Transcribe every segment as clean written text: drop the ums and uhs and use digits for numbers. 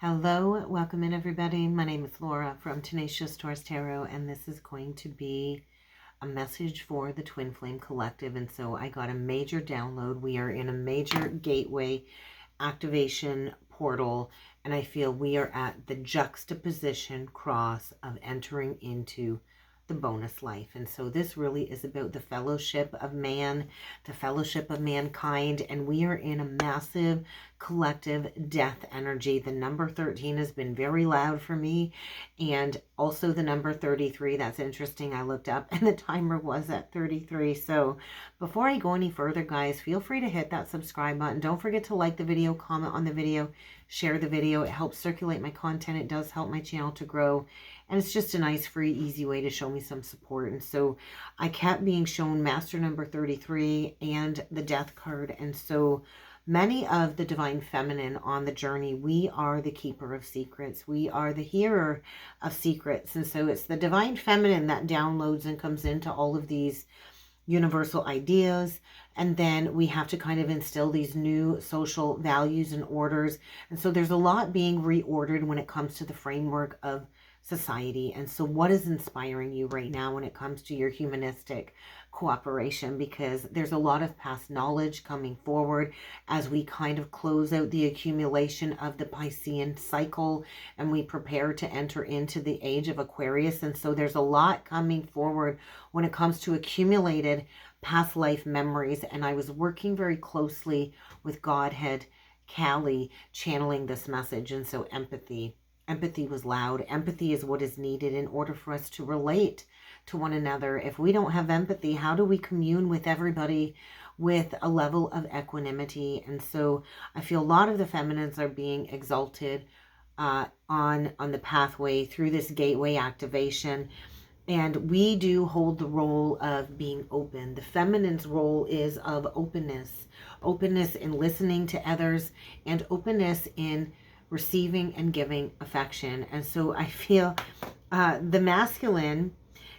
Hello, welcome in everybody. My name is Laura from Tenacious Taurus Tarot, and this is going to be a message for the Twin Flame Collective. And so I got a major download. We are in a major gateway activation portal, and I feel we are at the juxtaposition cross of entering into the bonus life. And so this really is about the fellowship of man, the fellowship of mankind, and we are in a massive collective death energy. The number 13 has been very loud for me, and also the number 33. That's interesting. I looked up and the timer was at 33. So before I go any further, guys, feel free to hit that subscribe button. Don't forget to like the video, comment on the video, share the video. It helps circulate my content. It does help my channel to grow. And it's just a nice, free, easy way to show me some support. And so I kept being shown Master number 33 and the Death card. And so many of the Divine Feminine on the journey, we are the keeper of secrets. We are the hearer of secrets. And so it's the Divine Feminine that downloads and comes into all of these universal ideas, and then we have to kind of instill these new social values and orders. And so there's a lot being reordered when it comes to the framework of society. And so what is inspiring you right now when it comes to your humanistic cooperation? Because there's a lot of past knowledge coming forward as we kind of close out the accumulation of the Piscean cycle and we prepare to enter into the age of Aquarius. And so there's a lot coming forward when it comes to accumulated past life memories. And I was working very closely with Godhead Callie channeling this message. And so empathy was loud. Empathy is what is needed in order for us to relate to one another. If we don't have empathy, how do we commune with everybody with a level of equanimity? And so I feel a lot of the feminines are being exalted on the pathway through this gateway activation. And we do hold the role of being open. The feminine's role is of openness. Openness in listening to others and openness in receiving and giving affection. And so I feel the masculine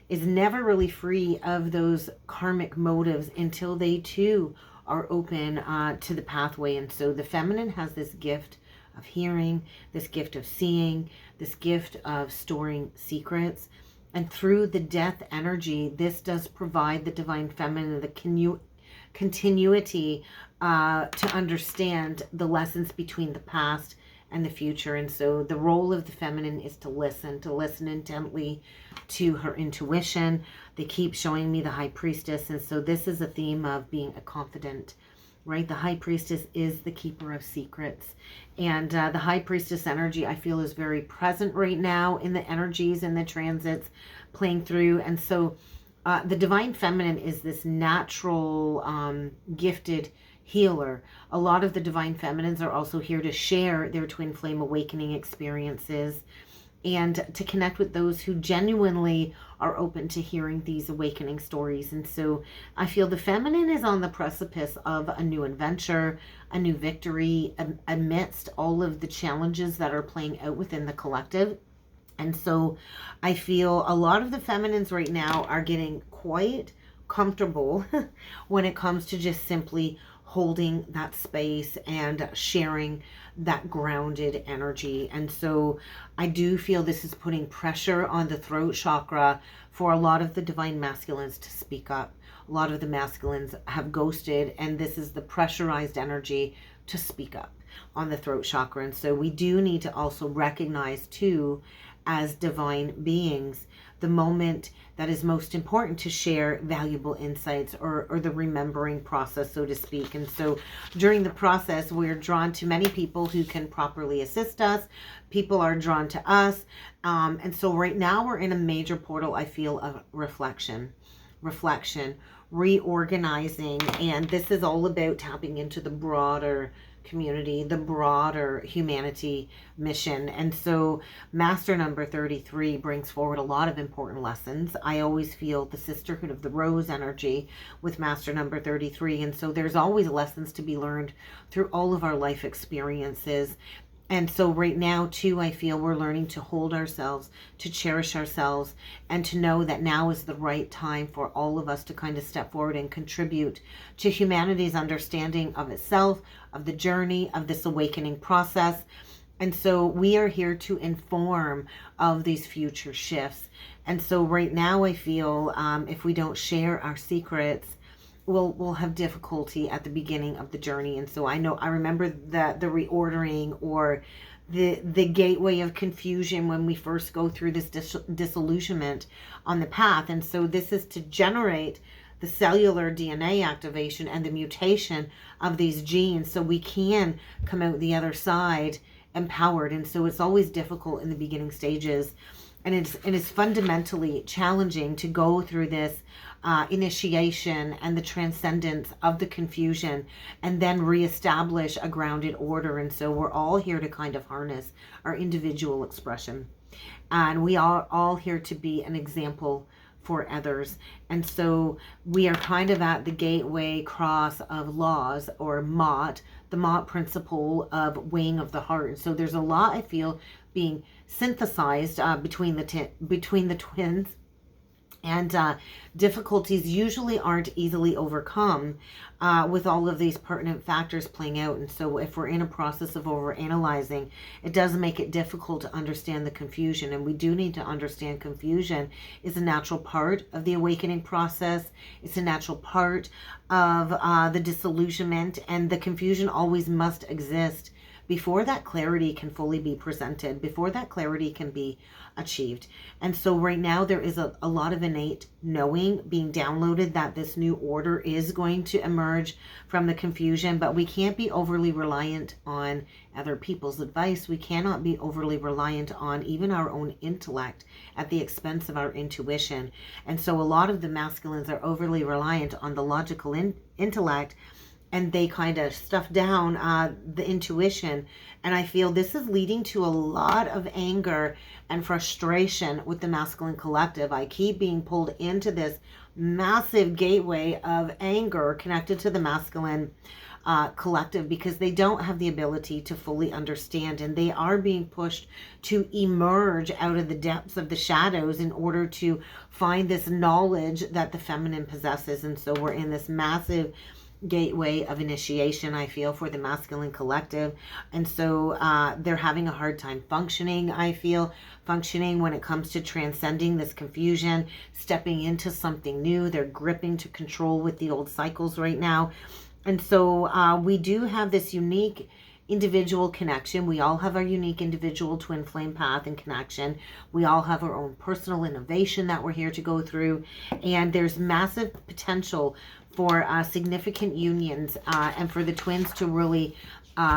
is never really free of those karmic motives until they too are open to the pathway. And so the feminine has this gift of hearing, this gift of seeing, this gift of storing secrets. And through the death energy, this does provide the divine feminine the continuity to understand the lessons between the past and the future. And so the role of the feminine is to listen intently to her intuition. They keep showing me the High Priestess. And so this is a theme of being a confidant, right? The High Priestess is the keeper of secrets. And the High Priestess energy, I feel, is very present right now in the energies and the transits playing through. And so the Divine Feminine is this natural, gifted healer. A lot of the Divine Feminines are also here to share their twin flame awakening experiences and to connect with those who genuinely are open to hearing these awakening stories. And so I feel the feminine is on the precipice of a new adventure, a new victory amidst all of the challenges that are playing out within the collective. And so I feel a lot of the feminines right now are getting quite comfortable when it comes to just simply holding that space and sharing that grounded energy. And so I do feel this is putting pressure on the throat chakra for a lot of the divine masculines to speak up. A lot of the masculines have ghosted, and this is the pressurized energy to speak up on the throat chakra. And so we do need to also recognize too, as divine beings, the moment that is most important to share valuable insights or the remembering process, so to speak. And so during the process, we're drawn to many people who can properly assist us. People are drawn to us. And so right now we're in a major portal, I feel, of reflection, reorganizing. And this is all about tapping into the broader community, the broader humanity mission. And so Master number 33 brings forward a lot of important lessons. I always feel the sisterhood of the rose energy with Master number 33. And so there's always lessons to be learned through all of our life experiences. And so right now too, I feel we're learning to hold ourselves, to cherish ourselves, and to know that now is the right time for all of us to kind of step forward and contribute to humanity's understanding of itself, of the journey, of this awakening process. And so we are here to inform of these future shifts. And so right now I feel if we don't share our secrets, we'll have difficulty at the beginning of the journey. And so I remember that the reordering or the gateway of confusion when we first go through this disillusionment on the path. And so this is to generate the cellular DNA activation and the mutation of these genes so we can come out the other side empowered. And so it's always difficult in the beginning stages, and it's fundamentally challenging to go through this initiation and the transcendence of the confusion and then reestablish a grounded order. And so we're all here to kind of harness our individual expression, and we are all here to be an example for others. And so we are kind of at the gateway cross of laws, or Mott, the Mott principle of weighing of the heart. And so there's a lot, I feel, being synthesized between the twins, and difficulties usually aren't easily overcome with all of these pertinent factors playing out. And so if we're in a process of overanalyzing, it does make it difficult to understand the confusion. And we do need to understand confusion is a natural part of the awakening process. It's a natural part of the disillusionment, and the confusion always must exist before that clarity can fully be presented, before that clarity can be achieved. And so right now there is a lot of innate knowing being downloaded that this new order is going to emerge from the confusion, but we can't be overly reliant on other people's advice. We cannot be overly reliant on even our own intellect at the expense of our intuition. And so a lot of the masculines are overly reliant on the logical intellect, and they kind of stuff down the intuition. And I feel this is leading to a lot of anger and frustration with the masculine collective. I keep being pulled into this massive gateway of anger connected to the masculine collective, because they don't have the ability to fully understand, and they are being pushed to emerge out of the depths of the shadows in order to find this knowledge that the feminine possesses. And so we're in this massive gateway of initiation, I feel, for the masculine collective. And so they're having a hard time functioning, I feel, when it comes to transcending this confusion, stepping into something new. They're gripping to control with the old cycles right now. And so we do have this unique individual connection. We all have our unique individual twin flame path and connection. We all have our own personal innovation that we're here to go through. And there's massive potential for significant unions and for the twins to really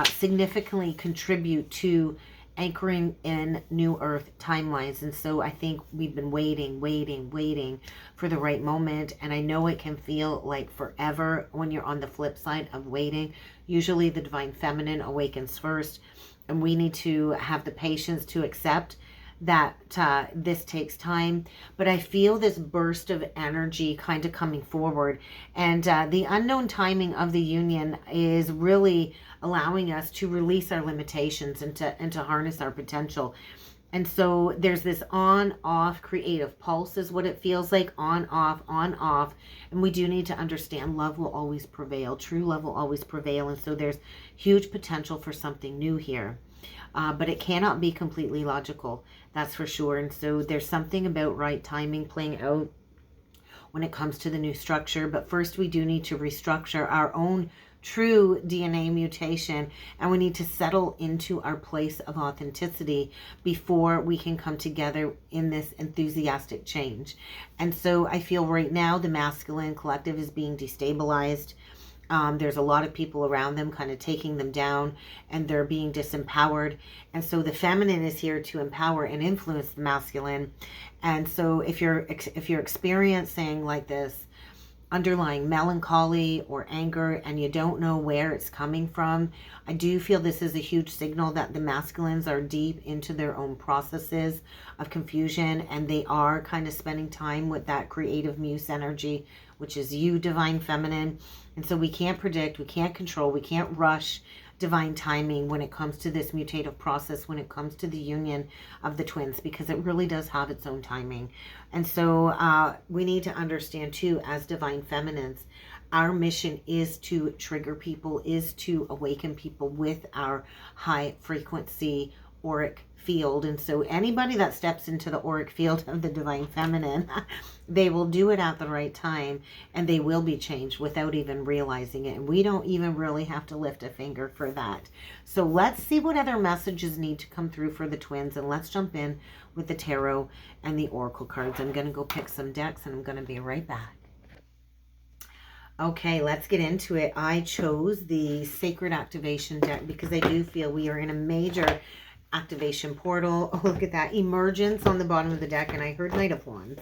significantly contribute to anchoring in new earth timelines. And so I think we've been waiting for the right moment. And I know it can feel like forever when you're on the flip side of waiting. Usually the divine feminine awakens first, and we need to have the patience to accept that this takes time. But I feel this burst of energy kind of coming forward, and the unknown timing of the union is really allowing us to release our limitations and to harness our potential. And so there's this on-off creative pulse is what it feels like, on-off. And we do need to understand love will always prevail. True love will always prevail. And so there's huge potential for something new here. But it cannot be completely logical, that's for sure. And so there's something about right timing playing out when it comes to the new structure. But first we do need to restructure our own true DNA mutation, and we need to settle into our place of authenticity before we can come together in this enthusiastic change. And so I feel right now the masculine collective is being destabilized. There's a lot of people around them kind of taking them down, and they're being disempowered. And so the feminine is here to empower and influence the masculine. And so if you're experiencing like this underlying melancholy or anger and you don't know where it's coming from, I do feel this is a huge signal that the masculines are deep into their own processes of confusion, and they are kind of spending time with that creative muse energy, which is you, divine feminine. And so we can't predict, we can't control, we can't rush divine timing when it comes to this mutative process, when it comes to the union of the twins, because it really does have its own timing. And so we need to understand too, as divine feminines, Our mission is to trigger people, is to awaken people with our high frequency auric field. And so anybody that steps into the auric field of the divine feminine, they will do it at the right time, and they will be changed without even realizing it. And we don't even really have to lift a finger for that. So let's see what other messages need to come through for the twins, and let's jump in with the tarot and the oracle cards. I'm going to go pick some decks, and I'm going to be right back. Okay, let's get into it. I chose the Sacred Activation deck because I do feel we are in a major activation portal. Oh, look at that. Emergence on the bottom of the deck, and I heard Knight of Wands.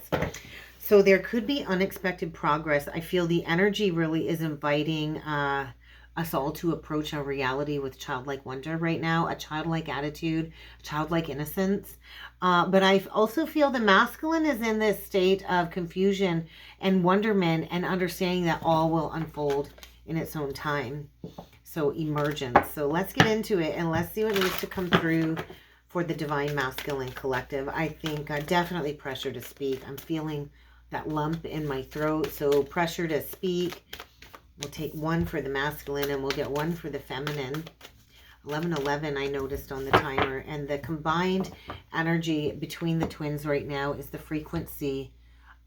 So there could be unexpected progress. I feel the energy really is inviting us all to approach our reality with childlike wonder right now, a childlike attitude, childlike innocence. But I also feel the masculine is in this state of confusion and wonderment and understanding that all will unfold in its own time. So emergence. So let's get into it, and let's see what needs to come through for the divine masculine collective. I think definitely pressure to speak. I'm feeling that lump in my throat. So pressure to speak. We'll take one for the masculine, and we'll get one for the feminine. 11:11 I noticed on the timer, and the combined energy between the twins right now is the frequency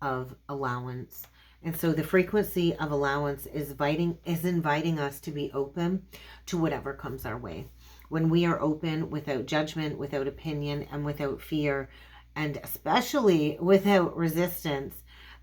of allowance. And so the frequency of allowance is inviting us to be open to whatever comes our way. When we are open, without judgment, without opinion, and without fear, and especially without resistance,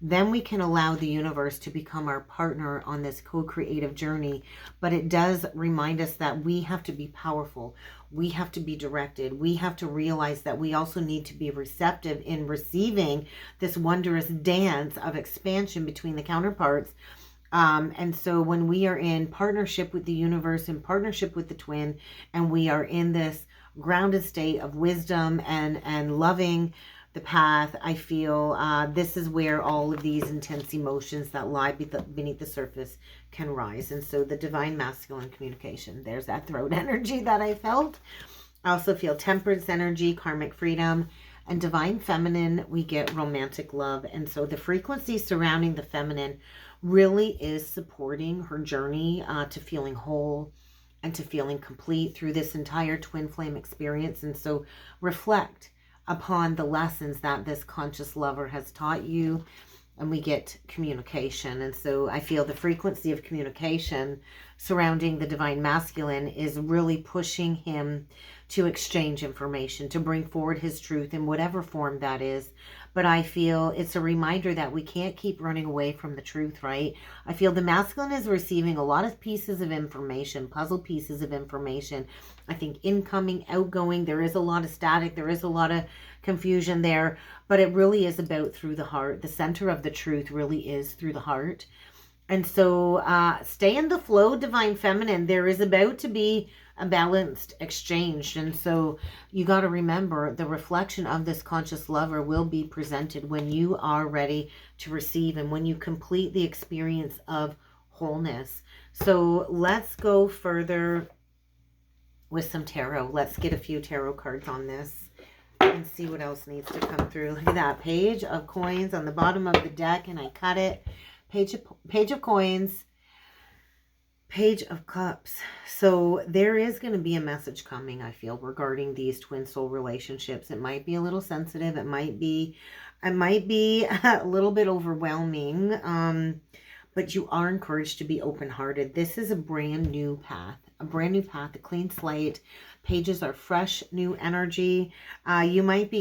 then we can allow the universe to become our partner on this co-creative journey. But it does remind us that we have to be powerful. We have to be directed. We have to realize that we also need to be receptive in receiving this wondrous dance of expansion between the counterparts. And so when we are in partnership with the universe, in partnership with the twin, and we are in this grounded state of wisdom and loving the path, I feel this is where all of these intense emotions that lie beneath the surface can rise. And so the divine masculine communication, there's that throat energy that I felt. I also feel temperance energy, karmic freedom, and divine feminine, we get romantic love. And so the frequency surrounding the feminine really is supporting her journey to feeling whole and to feeling complete through this entire twin flame experience. And so reflect upon the lessons that this conscious lover has taught you, and we get communication. And so I feel the frequency of communication surrounding the divine masculine is really pushing him to exchange information, to bring forward his truth in whatever form that is. But I feel it's a reminder that we can't keep running away from the truth, right? I feel the masculine is receiving a lot of pieces of information, puzzle pieces of information. I think incoming, outgoing, there is a lot of static, there is a lot of confusion there, but it really is about through the heart. The center of the truth really is through the heart. And so stay in the flow, divine feminine. There is about to be a balanced exchange. And so you got to remember the reflection of this conscious lover will be presented when you are ready to receive and when you complete the experience of wholeness. So let's go further with some tarot. Let's get a few tarot cards on this and see what else needs to come through. Look at that page of coins on the bottom of the deck, and I cut it. Page of coins, Page of Cups. So there is going to be a message coming, I feel, regarding these twin soul relationships. It might be a little sensitive. It might be a little bit overwhelming. But you are encouraged to be open-hearted. This is a brand new path, a clean slate. Pages are fresh, new energy. You might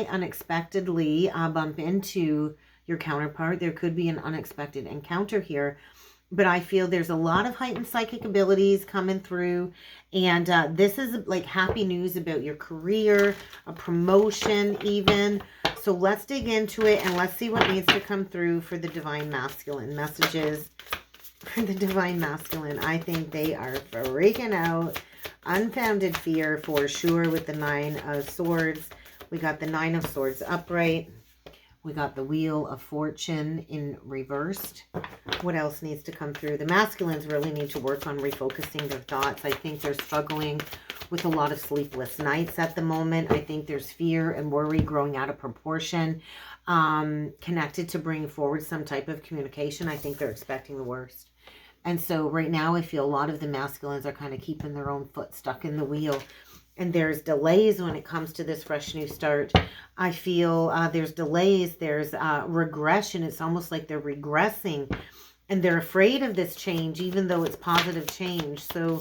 unexpectedly bump into your counterpart. There could be an unexpected encounter here. But I feel there's a lot of heightened psychic abilities coming through. And this is like happy news about your career, a promotion even. So let's dig into it and let's see what needs to come through for the divine masculine. Messages for the divine masculine. I think they are freaking out. Unfounded fear for sure with the Nine of Swords. We got the Nine of Swords upright. We got the Wheel of Fortune in reversed. What else needs to come through? The masculines really need to work on refocusing their thoughts. I think they're struggling with a lot of sleepless nights at the moment. I think there's fear and worry growing out of proportion, connected to bringing forward some type of communication. I think they're expecting the worst. And so right now I feel a lot of the masculines are kind of keeping their own foot stuck in the wheel. And there's delays when it comes to this fresh new start. I feel there's delays, there's regression. It's almost like they're regressing. And they're afraid of this change, even though it's positive change. So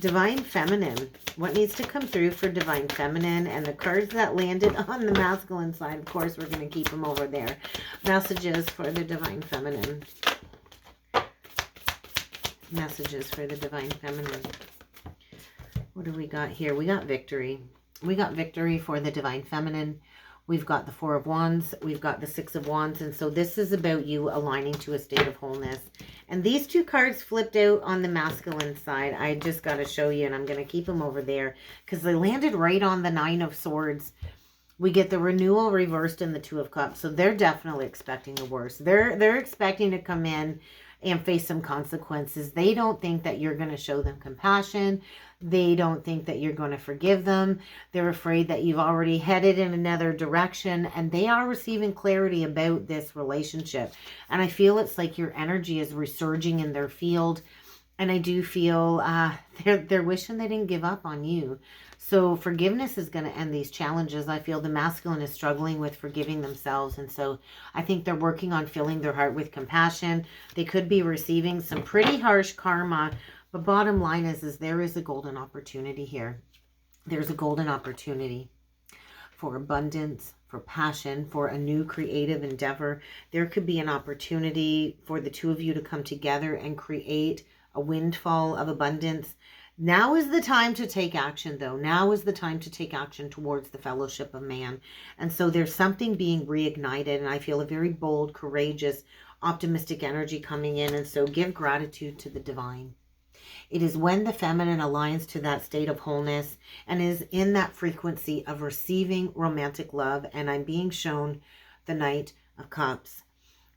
Divine Feminine, what needs to come through for Divine Feminine? And the cards that landed on the masculine side, of course, we're going to keep them over there. Messages for the Divine Feminine. Messages for the Divine Feminine. What do we got here? We got victory. We got victory for the Divine Feminine. We've got the Four of Wands. We've got the Six of Wands. And so this is about you aligning to a state of wholeness. And these two cards flipped out on the masculine side. I just got to show you, and I'm going to keep them over there because they landed right on the Nine of Swords. We get the renewal reversed in the Two of Cups. So they're definitely expecting the worst. They're expecting to come in and face some consequences. They don't think that you're going to show them compassion. They don't think that you're going to forgive them. They're afraid that you've already headed in another direction, and they are receiving clarity about this relationship. And I feel it's like your energy is resurging in their field. And I do feel they're wishing they didn't give up on you. So forgiveness is going to end these challenges. I feel the masculine is struggling with forgiving themselves. And so I think they're working on filling their heart with compassion. They could be receiving some pretty harsh karma. But bottom line is there is a golden opportunity here. There's a golden opportunity for abundance, for passion, for a new creative endeavor. There could be an opportunity for the two of you to come together and create a windfall of abundance. Now is the time to take action, though. Now is the time to take action towards the fellowship of man. And so there's something being reignited, and I feel a very bold, courageous, optimistic energy coming in. And so give gratitude to the divine. It is when the feminine aligns to that state of wholeness and is in that frequency of receiving romantic love. And I'm being shown the Knight of Cups.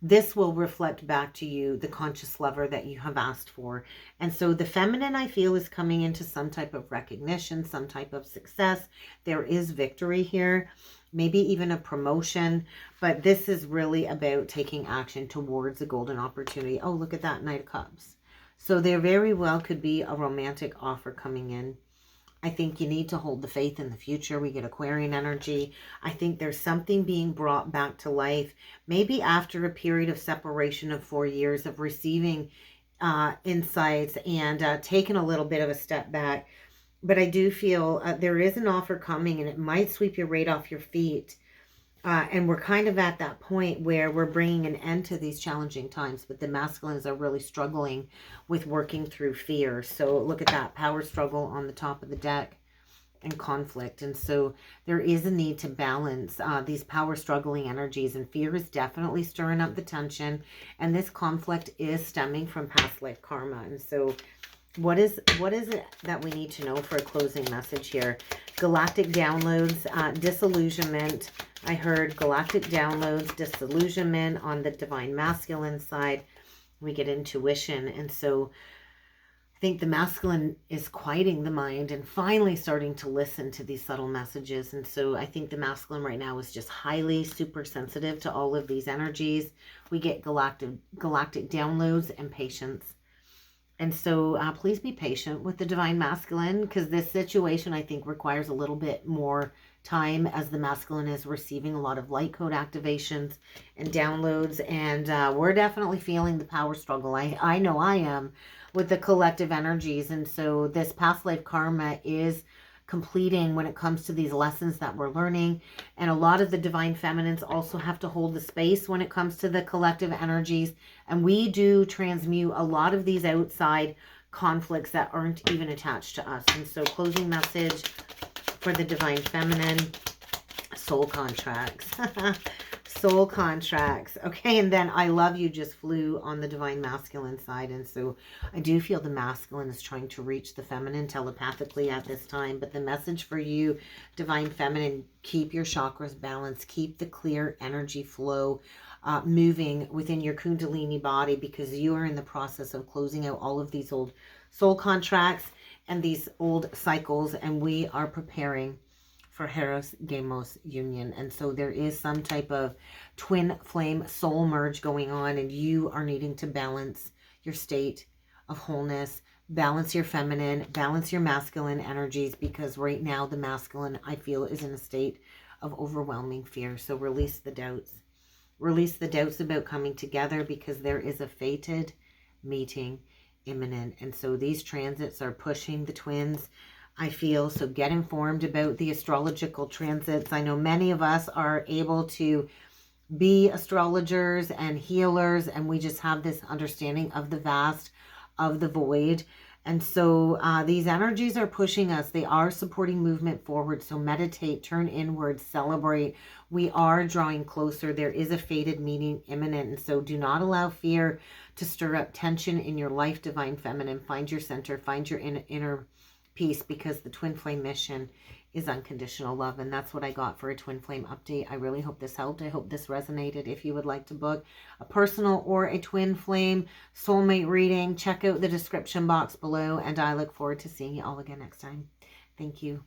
This will reflect back to you the conscious lover that you have asked for. And so the feminine, I feel, is coming into some type of recognition, some type of success. There is victory here, maybe even a promotion. But this is really about taking action towards a golden opportunity. Oh, look at that Knight of Cups. So there very well could be a romantic offer coming in. I think you need to hold the faith in the future. We get Aquarian energy. I think there's something being brought back to life, maybe after a period of separation of 4 years of receiving insights and taking a little bit of a step back. But I do feel there is an offer coming, and it might sweep you right off your feet. And we're kind of at that point where we're bringing an end to these challenging times, but the masculines are really struggling with working through fear. So look at that power struggle on the top of the deck and conflict. And so there is a need to balance these power struggling energies, and fear is definitely stirring up the tension. And this conflict is stemming from past life karma. And so what is it that we need to know for a closing message here? Galactic downloads, disillusionment. I heard galactic downloads, disillusionment on the divine masculine side. We get intuition. And so I think the masculine is quieting the mind and finally starting to listen to these subtle messages. And so I think the masculine right now is just highly super sensitive to all of these energies. We get galactic downloads and patience. And so please be patient with the divine masculine, because this situation, I think, requires a little bit more time as the masculine is receiving a lot of light code activations and downloads. And we're definitely feeling the power struggle. I know I am with the collective energies. And so this past life karma is completing when it comes to these lessons that we're learning. And a lot of the divine feminines also have to hold the space when it comes to the collective energies. And we do transmute a lot of these outside conflicts that aren't even attached to us. And so closing message for the divine feminine, soul contracts. Soul contracts. Okay, and then I love you just flew on the divine masculine side. And so I do feel the masculine is trying to reach the feminine telepathically at this time. But the message for you, divine feminine, keep your chakras balanced. Keep the clear energy flow moving within your kundalini body, because you are in the process of closing out all of these old soul contracts. and these old cycles, and we are preparing for Heros Gamos union. And so there is some type of twin flame soul merge going on, and you are needing to balance your state of wholeness, balance your feminine, balance your masculine energies, because right now the masculine, I feel, is in a state of overwhelming fear. So release the doubts. Release the doubts about coming together, because there is a fated meeting imminent. And so these transits are pushing the twins, I feel. So get informed about the astrological transits. I know many of us are able to be astrologers and healers, and we just have this understanding of the vast, of the void. And so these energies are pushing us. They are supporting movement forward. So meditate, turn inward, celebrate. We are drawing closer. There is a fated meeting imminent. And so do not allow fear to stir up tension in your life, Divine Feminine. Find your center, find your inner peace, because the twin flame mission is unconditional love. And that's what I got for a twin flame update. I really hope this helped. I hope this resonated. If you would like to book a personal or a twin flame soulmate reading, check out the description box below, and I look forward to seeing you all again next time. Thank you.